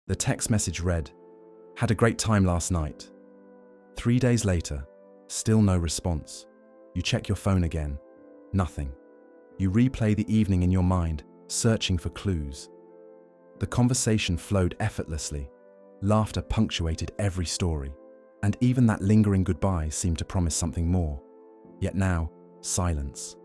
The text message read, "Had a great time last night." 3 days later, still no response. You check your phone again. Nothing. You replay the evening in your mind, searching for clues. The conversation flowed effortlessly. Laughter punctuated every story, and even that lingering goodbye seemed to promise something more. Yet now, silence.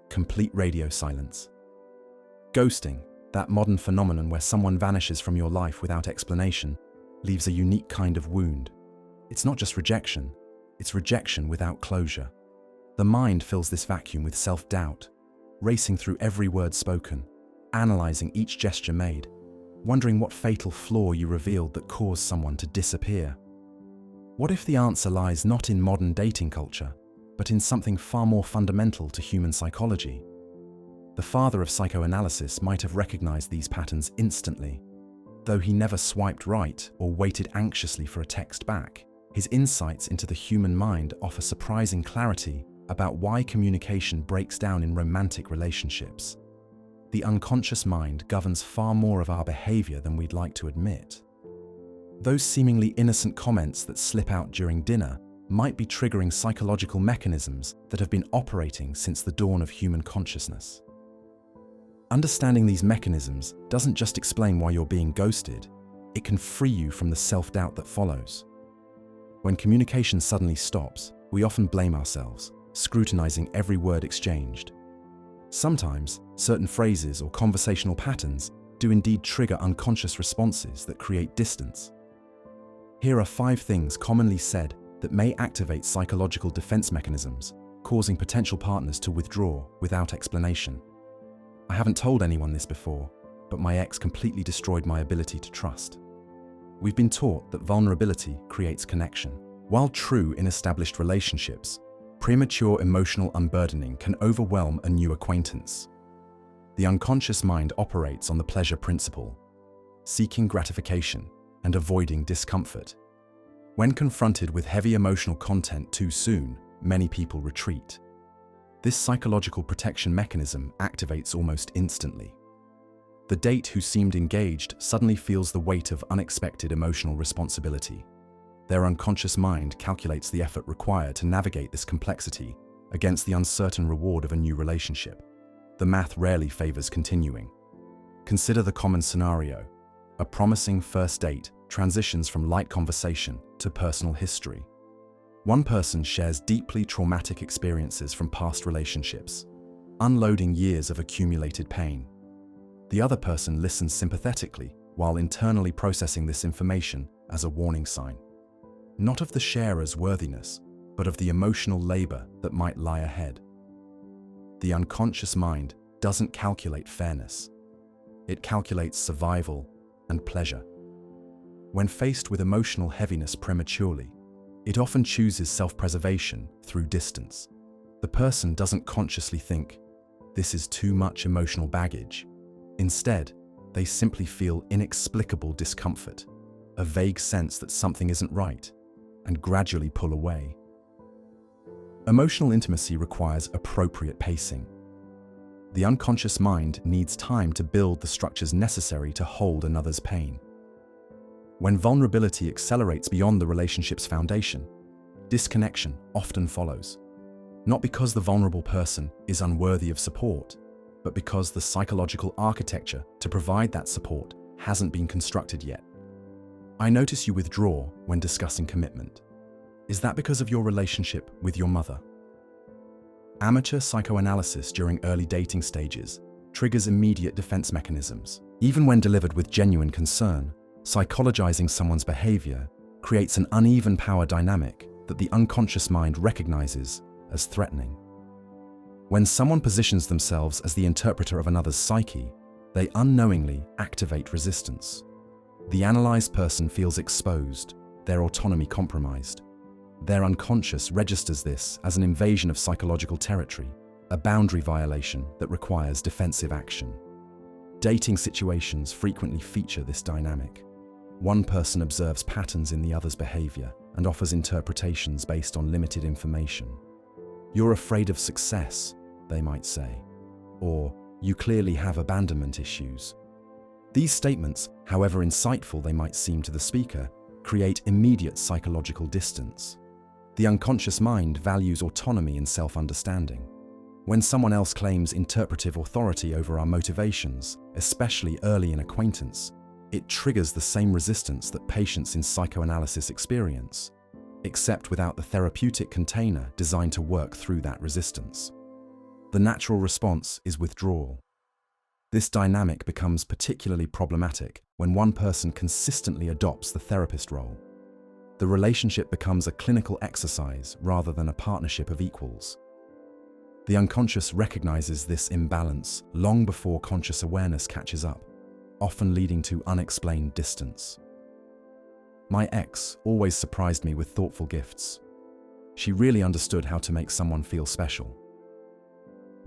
Complete radio silence. Ghosting, that modern phenomenon where someone vanishes from your life without explanation, leaves a unique kind of wound. It's not just rejection, it's rejection without closure. The mind fills this vacuum with self-doubt, racing through every word spoken, analyzing each gesture made, wondering what fatal flaw you revealed that caused someone to disappear. What if the answer lies not in modern dating culture, but in something far more fundamental to human psychology? The father of psychoanalysis might have recognized these patterns instantly. Though he never swiped right or waited anxiously for a text back, his insights into the human mind offer surprising clarity about why communication breaks down in romantic relationships. The unconscious mind governs far more of our behavior than we'd like to admit. Those seemingly innocent comments that slip out during dinner might be triggering psychological mechanisms that have been operating since the dawn of human consciousness. Understanding these mechanisms doesn't just explain why you're being ghosted, it can free you from the self-doubt that follows. When communication suddenly stops, we often blame ourselves, scrutinizing every word exchanged. Sometimes, certain phrases or conversational patterns do indeed trigger unconscious responses that create distance. Here are 5 things commonly said that may activate psychological defense mechanisms, causing potential partners to withdraw without explanation. I haven't told anyone this before, but my ex completely destroyed my ability to trust. We've been taught that vulnerability creates connection. While true in established relationships, premature emotional unburdening can overwhelm a new acquaintance. The unconscious mind operates on the pleasure principle, seeking gratification and avoiding discomfort. When confronted with heavy emotional content too soon, many people retreat. This psychological protection mechanism activates almost instantly. The date who seemed engaged suddenly feels the weight of unexpected emotional responsibility. Their unconscious mind calculates the effort required to navigate this complexity against the uncertain reward of a new relationship. The math rarely favors continuing. Consider the common scenario. A promising first date transitions from light conversation to personal history. One person shares deeply traumatic experiences from past relationships, unloading years of accumulated pain. The other person listens sympathetically while internally processing this information as a warning sign. Not of the sharer's worthiness, but of the emotional labor that might lie ahead. The unconscious mind doesn't calculate fairness. It calculates survival and pleasure. When faced with emotional heaviness prematurely, it often chooses self-preservation through distance. The person doesn't consciously think, "This is too much emotional baggage." Instead, they simply feel inexplicable discomfort, a vague sense that something isn't right, and gradually pull away. Emotional intimacy requires appropriate pacing. The unconscious mind needs time to build the structures necessary to hold another's pain. When vulnerability accelerates beyond the relationship's foundation, disconnection often follows. Not because the vulnerable person is unworthy of support, but because the psychological architecture to provide that support hasn't been constructed yet. I notice you withdraw when discussing commitment. Is that because of your relationship with your mother? Amateur psychoanalysis during early dating stages triggers immediate defense mechanisms. Even when delivered with genuine concern, psychologizing someone's behavior creates an uneven power dynamic that the unconscious mind recognizes as threatening. When someone positions themselves as the interpreter of another's psyche, they unknowingly activate resistance. The analyzed person feels exposed, their autonomy compromised. Their unconscious registers this as an invasion of psychological territory, a boundary violation that requires defensive action. Dating situations frequently feature this dynamic. One person observes patterns in the other's behavior and offers interpretations based on limited information. "You're afraid of success," they might say, or "you clearly have abandonment issues." These statements, however insightful they might seem to the speaker, create immediate psychological distance. The unconscious mind values autonomy and self-understanding. When someone else claims interpretive authority over our motivations, especially early in acquaintance, it triggers the same resistance that patients in psychoanalysis experience, except without the therapeutic container designed to work through that resistance. The natural response is withdrawal. This dynamic becomes particularly problematic when one person consistently adopts the therapist role. The relationship becomes a clinical exercise rather than a partnership of equals. The unconscious recognizes this imbalance long before conscious awareness catches up, often leading to unexplained distance. My ex always surprised me with thoughtful gifts. She really understood how to make someone feel special.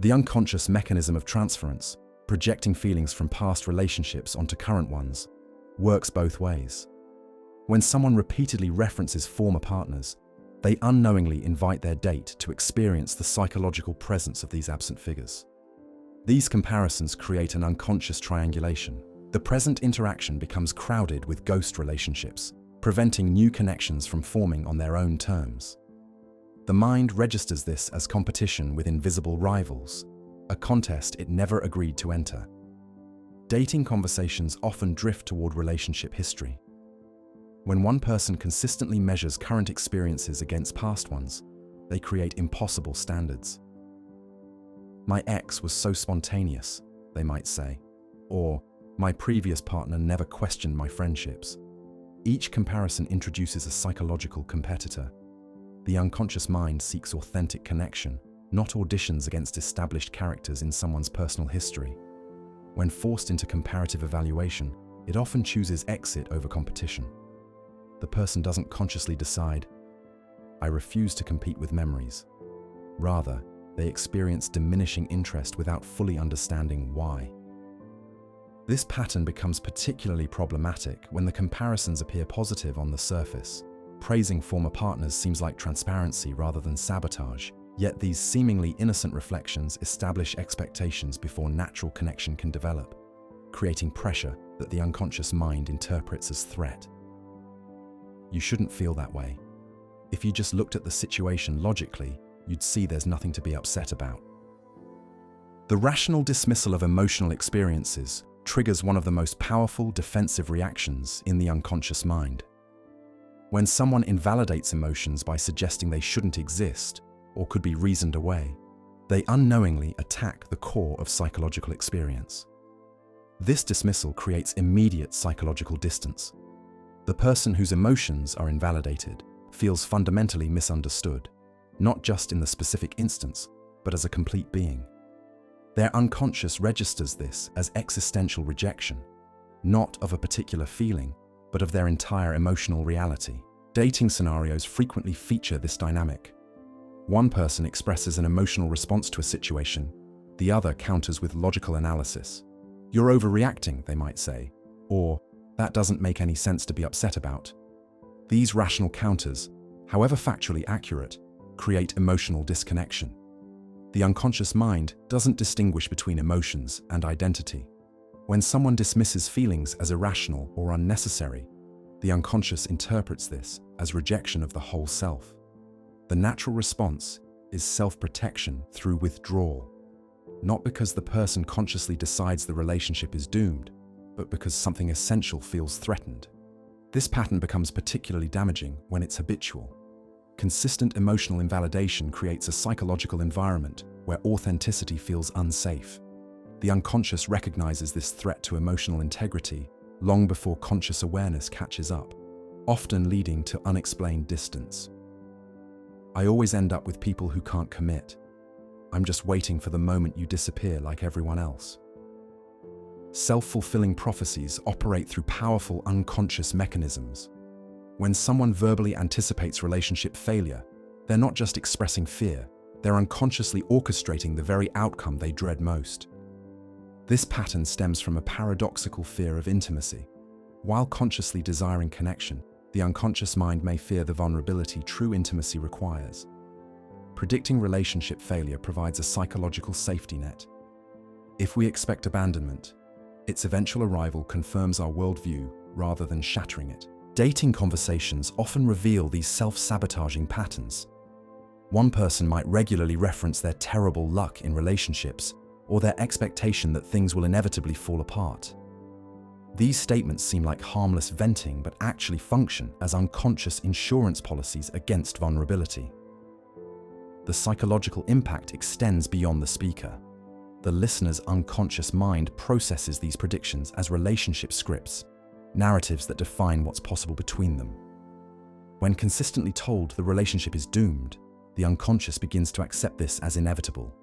The unconscious mechanism of transference, projecting feelings from past relationships onto current ones, works both ways. When someone repeatedly references former partners, they unknowingly invite their date to experience the psychological presence of these absent figures. These comparisons create an unconscious triangulation. The present interaction becomes crowded with ghost relationships, preventing new connections from forming on their own terms. The mind registers this as competition with invisible rivals, a contest it never agreed to enter. Dating conversations often drift toward relationship history. When one person consistently measures current experiences against past ones, they create impossible standards. My ex was so spontaneous, they might say, or my previous partner never questioned my friendships. Each comparison introduces a psychological competitor. The unconscious mind seeks authentic connection, not auditions against established characters in someone's personal history. When forced into comparative evaluation, it often chooses exit over competition. The person doesn't consciously decide, I refuse to compete with memories. Rather, they experience diminishing interest without fully understanding why. This pattern becomes particularly problematic when the comparisons appear positive on the surface. Praising former partners seems like transparency rather than sabotage, yet these seemingly innocent reflections establish expectations before natural connection can develop, creating pressure that the unconscious mind interprets as threat. You shouldn't feel that way. If you just looked at the situation logically, you'd see there's nothing to be upset about. The rational dismissal of emotional experiences triggers one of the most powerful defensive reactions in the unconscious mind. When someone invalidates emotions by suggesting they shouldn't exist or could be reasoned away, they unknowingly attack the core of psychological experience. This dismissal creates immediate psychological distance. The person whose emotions are invalidated feels fundamentally misunderstood, not just in the specific instance, but as a complete being. Their unconscious registers this as existential rejection, not of a particular feeling, but of their entire emotional reality. Dating scenarios frequently feature this dynamic. One person expresses an emotional response to a situation, the other counters with logical analysis. You're overreacting, they might say, or that doesn't make any sense to be upset about. These rational counters, however factually accurate, create emotional disconnection. The unconscious mind doesn't distinguish between emotions and identity. When someone dismisses feelings as irrational or unnecessary, the unconscious interprets this as rejection of the whole self. The natural response is self-protection through withdrawal, not because the person consciously decides the relationship is doomed, but because something essential feels threatened. This pattern becomes particularly damaging when it's habitual. Consistent emotional invalidation creates a psychological environment where authenticity feels unsafe. The unconscious recognizes this threat to emotional integrity long before conscious awareness catches up, often leading to unexplained distance. I always end up with people who can't commit. I'm just waiting for the moment you disappear like everyone else. Self-fulfilling prophecies operate through powerful unconscious mechanisms. When someone verbally anticipates relationship failure, they're not just expressing fear, they're unconsciously orchestrating the very outcome they dread most. This pattern stems from a paradoxical fear of intimacy. While consciously desiring connection, the unconscious mind may fear the vulnerability true intimacy requires. Predicting relationship failure provides a psychological safety net. If we expect abandonment, Its eventual arrival confirms our worldview rather than shattering it. Dating conversations often reveal these self-sabotaging patterns. One person might regularly reference their terrible luck in relationships or their expectation that things will inevitably fall apart. These statements seem like harmless venting but actually function as unconscious insurance policies against vulnerability. The psychological impact extends beyond the speaker. The listener's unconscious mind processes these predictions as relationship scripts, narratives that define what's possible between them. When consistently told the relationship is doomed, the unconscious begins to accept this as inevitable,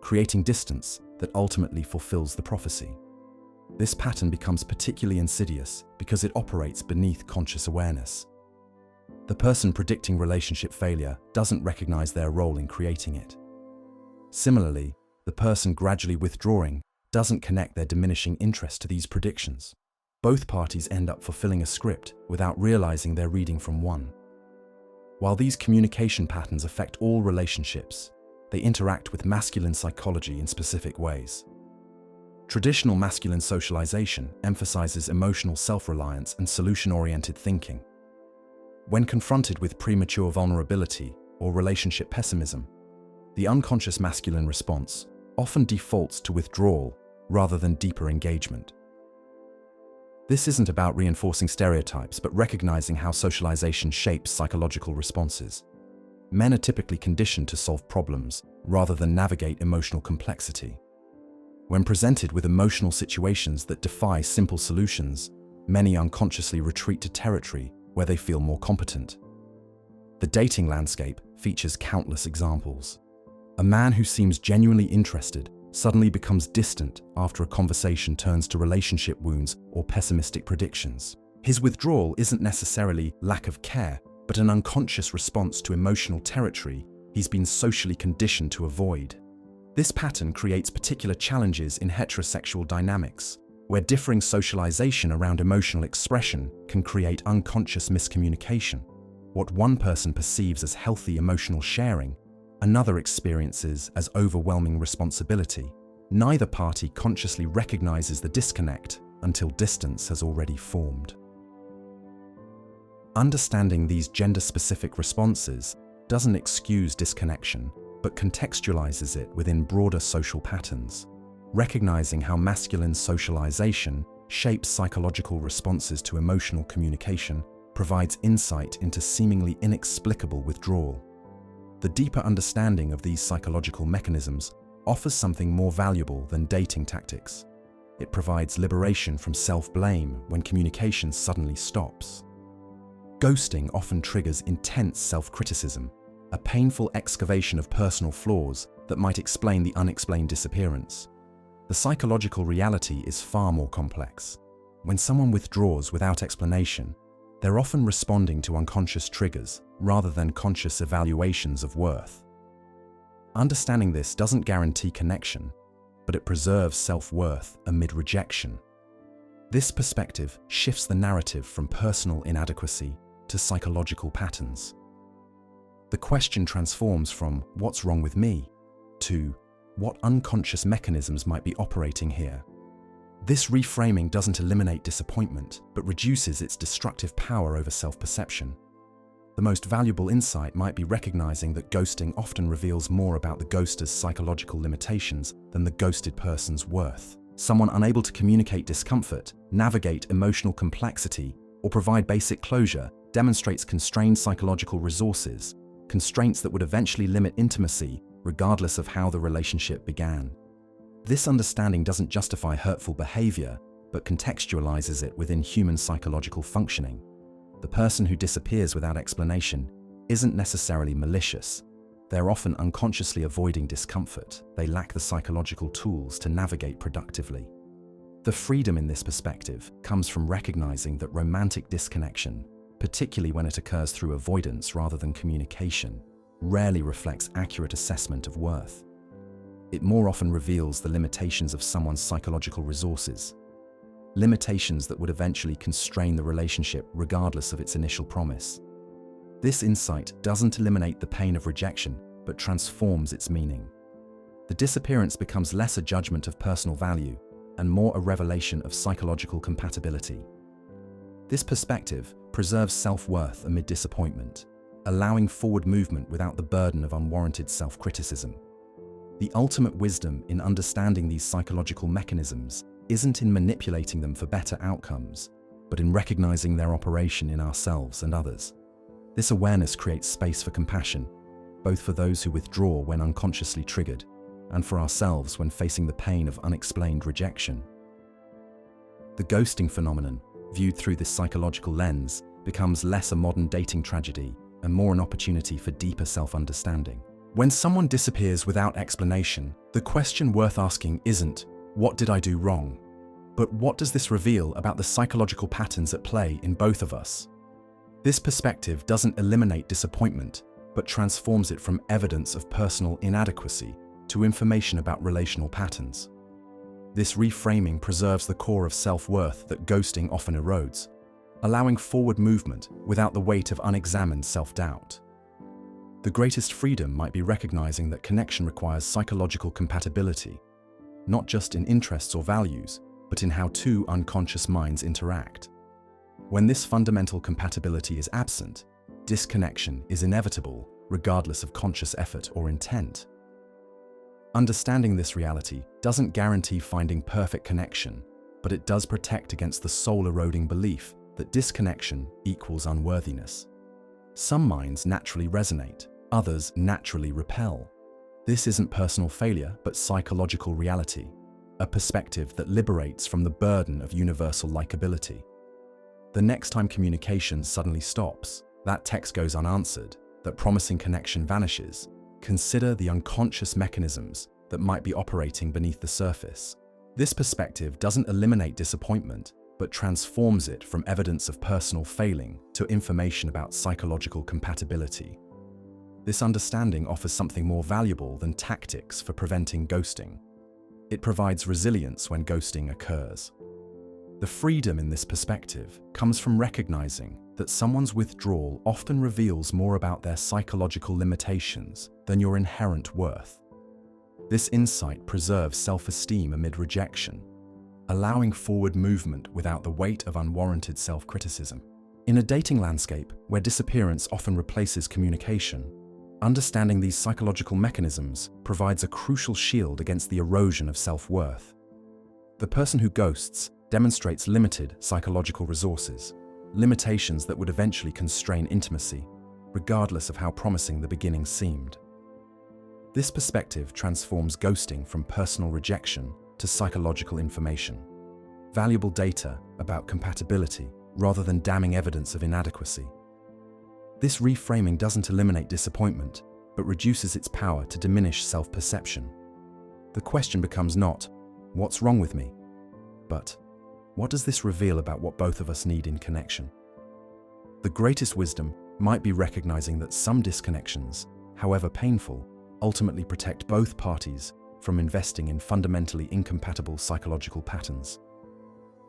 creating distance that ultimately fulfills the prophecy. This pattern becomes particularly insidious because it operates beneath conscious awareness. The person predicting relationship failure doesn't recognize their role in creating it. Similarly, the person gradually withdrawing doesn't connect their diminishing interest to these predictions. Both parties end up fulfilling a script without realizing they're reading from one. While these communication patterns affect all relationships, they interact with masculine psychology in specific ways. Traditional masculine socialization emphasizes emotional self-reliance and solution-oriented thinking. When confronted with premature vulnerability or relationship pessimism, the unconscious masculine response often defaults to withdrawal rather than deeper engagement. This isn't about reinforcing stereotypes, but recognizing how socialization shapes psychological responses. Men are typically conditioned to solve problems rather than navigate emotional complexity. When presented with emotional situations that defy simple solutions, many unconsciously retreat to territory where they feel more competent. The dating landscape features countless examples. A man who seems genuinely interested suddenly becomes distant after a conversation turns to relationship wounds or pessimistic predictions. His withdrawal isn't necessarily lack of care, but an unconscious response to emotional territory he's been socially conditioned to avoid. This pattern creates particular challenges in heterosexual dynamics, where differing socialization around emotional expression can create unconscious miscommunication. What one person perceives as healthy emotional sharing, another experiences as overwhelming responsibility. Neither party consciously recognizes the disconnect until distance has already formed. Understanding these gender-specific responses doesn't excuse disconnection, but contextualizes it within broader social patterns. Recognizing how masculine socialization shapes psychological responses to emotional communication provides insight into seemingly inexplicable withdrawal. The deeper understanding of these psychological mechanisms offers something more valuable than dating tactics. It provides liberation from self-blame when communication suddenly stops. Ghosting often triggers intense self-criticism, a painful excavation of personal flaws that might explain the unexplained disappearance. The psychological reality is far more complex. When someone withdraws without explanation, they're often responding to unconscious triggers rather than conscious evaluations of worth. Understanding this doesn't guarantee connection, but it preserves self-worth amid rejection. This perspective shifts the narrative from personal inadequacy to psychological patterns. The question transforms from "what's wrong with me?" to "what unconscious mechanisms might be operating here?" This reframing doesn't eliminate disappointment, but reduces its destructive power over self-perception. The most valuable insight might be recognizing that ghosting often reveals more about the ghoster's psychological limitations than the ghosted person's worth. Someone unable to communicate discomfort, navigate emotional complexity, or provide basic closure demonstrates constrained psychological resources, constraints that would eventually limit intimacy regardless of how the relationship began. This understanding doesn't justify hurtful behavior, but contextualizes it within human psychological functioning. The person who disappears without explanation isn't necessarily malicious. They're often unconsciously avoiding discomfort. They lack the psychological tools to navigate productively. The freedom in this perspective comes from recognizing that romantic disconnection, particularly when it occurs through avoidance rather than communication, rarely reflects accurate assessment of worth. It more often reveals the limitations of someone's psychological resources, limitations that would eventually constrain the relationship regardless of its initial promise. This insight doesn't eliminate the pain of rejection, but transforms its meaning. The disappearance becomes less a judgment of personal value and more a revelation of psychological compatibility. This perspective preserves self-worth amid disappointment, allowing forward movement without the burden of unwarranted self-criticism. The ultimate wisdom in understanding these psychological mechanisms isn't in manipulating them for better outcomes, but in recognizing their operation in ourselves and others. This awareness creates space for compassion, both for those who withdraw when unconsciously triggered, and for ourselves when facing the pain of unexplained rejection. The ghosting phenomenon, viewed through this psychological lens, becomes less a modern dating tragedy and more an opportunity for deeper self-understanding. When someone disappears without explanation, the question worth asking isn't, "What did I do wrong?" but what does this reveal about the psychological patterns at play in both of us? This perspective doesn't eliminate disappointment, but transforms it from evidence of personal inadequacy to information about relational patterns. This reframing preserves the core of self-worth that ghosting often erodes, allowing forward movement without the weight of unexamined self-doubt. The greatest freedom might be recognizing that connection requires psychological compatibility, not just in interests or values, but in how two unconscious minds interact. When this fundamental compatibility is absent, disconnection is inevitable, regardless of conscious effort or intent. Understanding this reality doesn't guarantee finding perfect connection, but it does protect against the soul-eroding belief that disconnection equals unworthiness. Some minds naturally resonate, others naturally repel. This isn't personal failure, but psychological reality, a perspective that liberates from the burden of universal likability. The next time communication suddenly stops, that text goes unanswered, that promising connection vanishes, consider the unconscious mechanisms that might be operating beneath the surface. This perspective doesn't eliminate disappointment, but transforms it from evidence of personal failing to information about psychological compatibility. This understanding offers something more valuable than tactics for preventing ghosting. It provides resilience when ghosting occurs. The freedom in this perspective comes from recognizing that someone's withdrawal often reveals more about their psychological limitations than your inherent worth. This insight preserves self-esteem amid rejection, allowing forward movement without the weight of unwarranted self-criticism. In a dating landscape where disappearance often replaces communication, understanding these psychological mechanisms provides a crucial shield against the erosion of self-worth. The person who ghosts demonstrates limited psychological resources, limitations that would eventually constrain intimacy, regardless of how promising the beginning seemed. This perspective transforms ghosting from personal rejection to psychological information, valuable data about compatibility rather than damning evidence of inadequacy. This reframing doesn't eliminate disappointment, but reduces its power to diminish self-perception. The question becomes not, "What's wrong with me?" but, "What does this reveal about what both of us need in connection?" The greatest wisdom might be recognizing that some disconnections, however painful, ultimately protect both parties from investing in fundamentally incompatible psychological patterns.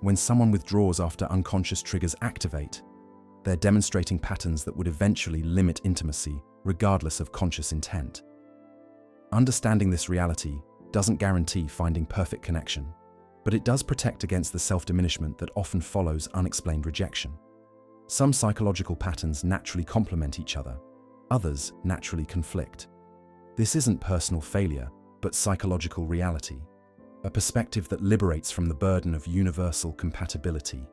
When someone withdraws after unconscious triggers activate, they're demonstrating patterns that would eventually limit intimacy, regardless of conscious intent. Understanding this reality doesn't guarantee finding perfect connection, but it does protect against the self-diminishment that often follows unexplained rejection. Some psychological patterns naturally complement each other, others naturally conflict. This isn't personal failure, but psychological reality, a perspective that liberates from the burden of universal compatibility.